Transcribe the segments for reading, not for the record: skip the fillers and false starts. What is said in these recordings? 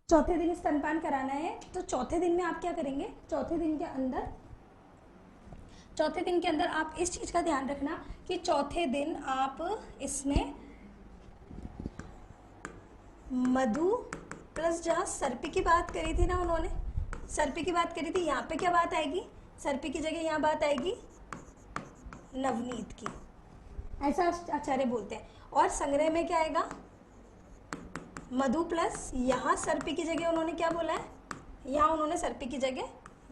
चौथे दिन स्तनपान कराना है तो चौथे दिन में आप क्या करेंगे, चौथे दिन के अंदर आप इस चीज का ध्यान रखना कि चौथे दिन आप इसमें मधु प्लस, जहाँ सर्पी की बात करी थी ना उन्होंने, सर्पी की बात करी थी, यहाँ पे क्या बात आएगी, सर्पी की जगह यहाँ बात आएगी नवनीत की, ऐसा आचार्य बोलते हैं। और संग्रह में क्या आएगा, मधु प्लस, यहाँ सर्पी की जगह उन्होंने क्या बोला है, यहाँ उन्होंने सर्पी की जगह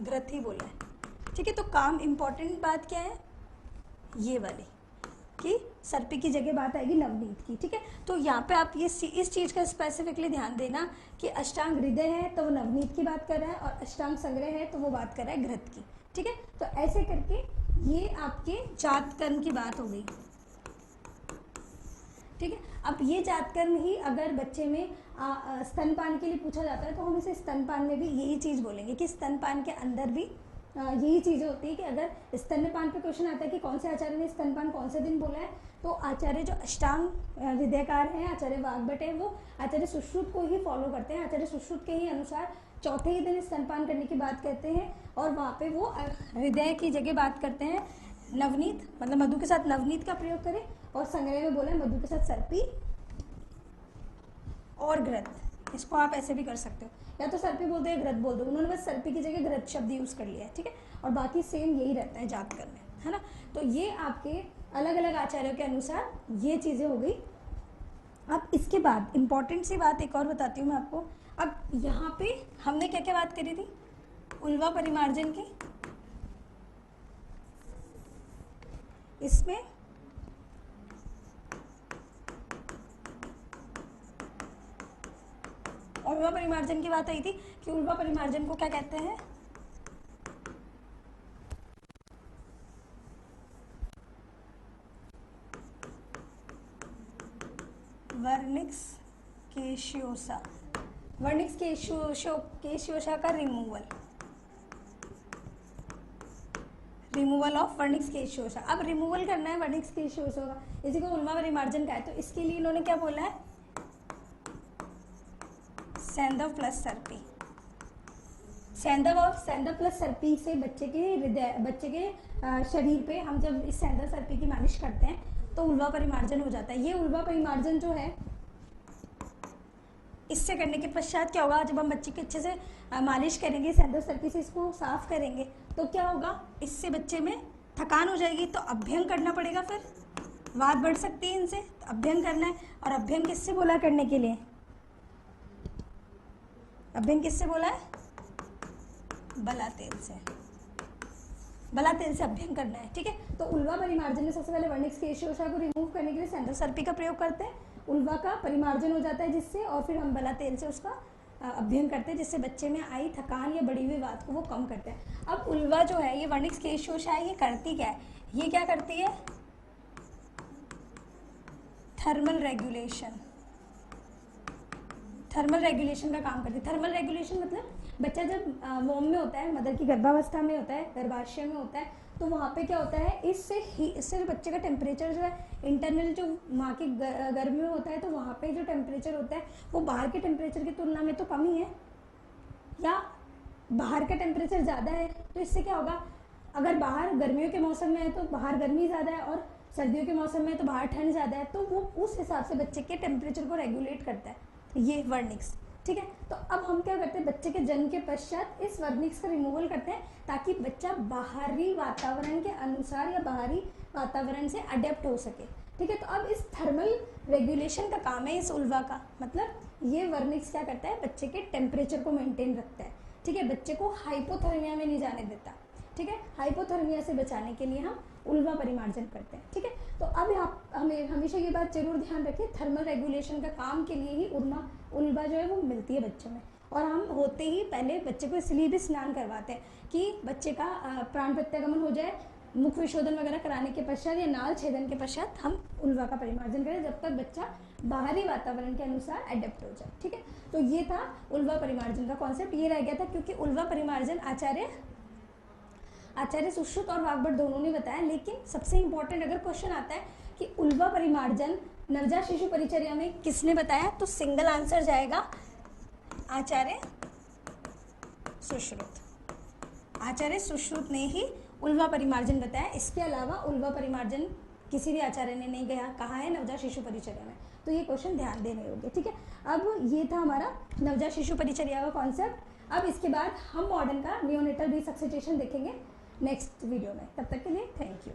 घृत ही बोला है। ठीक है, तो काम इंपॉर्टेंट बात क्या है, ये वाली कि सर्पी की जगह बात आएगी नवनीत की। ठीक है, तो यहाँ पे आप ये इस चीज का स्पेसिफिकली ध्यान देना कि अष्टांग हृदय है तो वो नवनीत की बात कर रहा है, और अष्टांग संग्रह है तो वो बात कर रहा है घृत की। ठीक है, तो ऐसे करके ये आपके जात कर्म की बात हो गई। ठीक है, अब ये जात कर्म ही अगर बच्चे में स्तनपान के लिए पूछा जाता है तो हम इसे स्तनपान में भी यही चीज बोलेंगे कि स्तनपान के अंदर भी यही चीजें होती है कि अगर स्तनपान पे क्वेश्चन आता है कि कौन से आचार्य ने स्तनपान कौन से दिन बोला है, तो आचार्य जो अष्टांग हृदयकार हैं, आचार्य वाग्भट है, वो आचार्य सुश्रुत को ही फॉलो करते हैं। आचार्य सुश्रुत के ही अनुसार चौथे ही दिन स्तनपान करने की बात करते हैं, और वहाँ पे वो हृदय की जगह बात करते हैं नवनीत, मतलब मधु के साथ नवनीत का प्रयोग करें, और संग्रह में बोला मधु के साथ सर्पी और घृत। इसको आप ऐसे भी कर सकते हो, या तो सर्पी बोलते हैं घृत बोल दो, उन्होंने बस सर्पी की जगह घृत शब्द यूज कर लिया है। ठीक है, और बाकी सेम यही रहता है जात कर्म में, है ना। तो ये आपके अलग अलग आचार्यों के अनुसार ये चीजें हो गई। अब इसके बाद इंपॉर्टेंट सी बात एक और बताती हूँ मैं आपको। अब यहाँ पे हमने क्या क्या बात करी थी, उल्वा परिमार्जन की, इसमें उल्वा परिमार्जन की बात आई थी कि उल्वा परिमार्जन को क्या कहते हैं, वर्निक्स केशियोसा, वर्निक्स केशियोसा का रिमूवल ऑफ वर्निक्स केशियोसा। अब रिमूवल करना है वर्निक्स केशियोसा का, इसी को उल्वा परिमार्जन का है, तो इसके लिए इन्होंने क्या बोला है, सैंधव प्लस सर्पी। सैंधव प्लस सर्पी से बच्चे के शरीर पे हम जब इस सैंधव सर्पी की मालिश करते हैं तो उल्वा परिमार्जन हो जाता है। ये उल्वा परिमार्जन जो है, इससे करने के पश्चात क्या होगा, जब हम बच्चे के अच्छे से मालिश करेंगे, सैंधव सर्पी से इसको साफ करेंगे, तो क्या होगा, इससे बच्चे में थकान हो जाएगी, तो अभ्यंग करना पड़ेगा, फिर वात बढ़ सकती है इनसे, तो अभ्यंग करना है। और अभ्यंग किससे बोला करने के लिए, अभ्यंग किससे बोला है, बला तेल से, बला तेल से अभ्यंग करना है। ठीक है, तो उल्वा परिमार्जन में सबसे पहले वर्निक्स केशियोसा को रिमूव करने के लिए सैंधव सर्पी का प्रयोग करते हैं, उल्वा का परिमार्जन हो जाता है जिससे, और फिर हम बला तेल से उसका अभ्यंग करते हैं, जिससे बच्चे में आई थकान या बढ़ी हुई बात को वो कम करते हैं। अब उल्वा जो है, ये वर्निक्स केशियोसा है, ये करती क्या है, ये क्या करती है, थर्मल रेगुलेशन का काम करती है। थर्मल रेगुलेशन मतलब बच्चा जब वोम में होता है, मदर की गर्भावस्था में होता है, गर्भाशय में होता है, तो वहाँ पे क्या होता है, इससे बच्चे का टेम्परेचर जो है, इंटरनल जो माँ के गर्भ में होता है, तो वहाँ पे जो टेम्परेचर होता है वो बाहर के टेम्परेचर की तुलना में तो कम ही है, या बाहर का टेम्परेचर ज़्यादा है। तो इससे क्या होगा, अगर बाहर गर्मियों के मौसम में है तो बाहर गर्मी ज़्यादा है, और सर्दियों के मौसम में तो बाहर ठंड ज़्यादा है, तो वो उस हिसाब से बच्चे के टेम्परेचर को रेगुलेट करता है, ये वर्निक्स। ठीक है, तो अब हम क्या करते हैं, बच्चे के जन्म के पश्चात इस वर्निक्स का रिमूवल करते हैं, ताकि बच्चा बाहरी वातावरण के अनुसार या बाहरी वातावरण से अडेप्ट हो सके। ठीक है, तो अब इस थर्मल रेगुलेशन का काम है इस उल्वा का, मतलब ये वर्निक्स क्या करता है, बच्चे के टेम्परेचर को मेंटेन रखता है। ठीक है, बच्चे को हाइपोथर्मिया में नहीं जाने देता। ठीक है, हाइपोथर्मिया से बचाने के लिए हम उल्वा परिमार्जन करते हैं। ठीक है, तो अब आप हमें हमेशा ये बात जरूर ध्यान रखें, थर्मल रेगुलेशन का काम के लिए ही उल्वा जो है वो मिलती है बच्चों में। और हम होते ही पहले बच्चे को इसलिए भी स्नान करवाते हैं कि बच्चे का प्राण प्रत्यागमन हो जाए, मुख विशोधन वगैरह कराने के पश्चात या नाल छेदन के पश्चात हम उल्वा का परिमार्जन करें, जब तक बच्चा बाहरी वातावरण के अनुसार एडेप्ट हो जाए। ठीक है, तो ये था उल्वा परिमार्जन का कॉन्सेप्ट, ये रह गया था क्योंकि उल्वा परिमार्जन आचार्य सुश्रुत और वाग्भट दोनों ने बताया। लेकिन सबसे इंपॉर्टेंट अगर क्वेश्चन आता है कि उल्वा परिमार्जन नवजात शिशु परिचर्या में किसने बताया, तो सिंगल आंसर जाएगा आचार्य सुश्रुत। आचार्य सुश्रुत ने ही उल्वा परिमार्जन बताया। इसके अलावा उल्वा परिमार्जन किसी भी आचार्य ने नहीं कहा है नवजात शिशु परिचर्या में। तो ये क्वेश्चन ध्यान देने योग्य, ठीक है। अब ये था हमारा नवजात शिशु परिचर्या का कॉन्सेप्ट। अब इसके बाद हम मॉडर्न का नियोनेटल रिसक्सिटेशन देखेंगे नेक्स्ट वीडियो में। तब तक के लिए थैंक यू।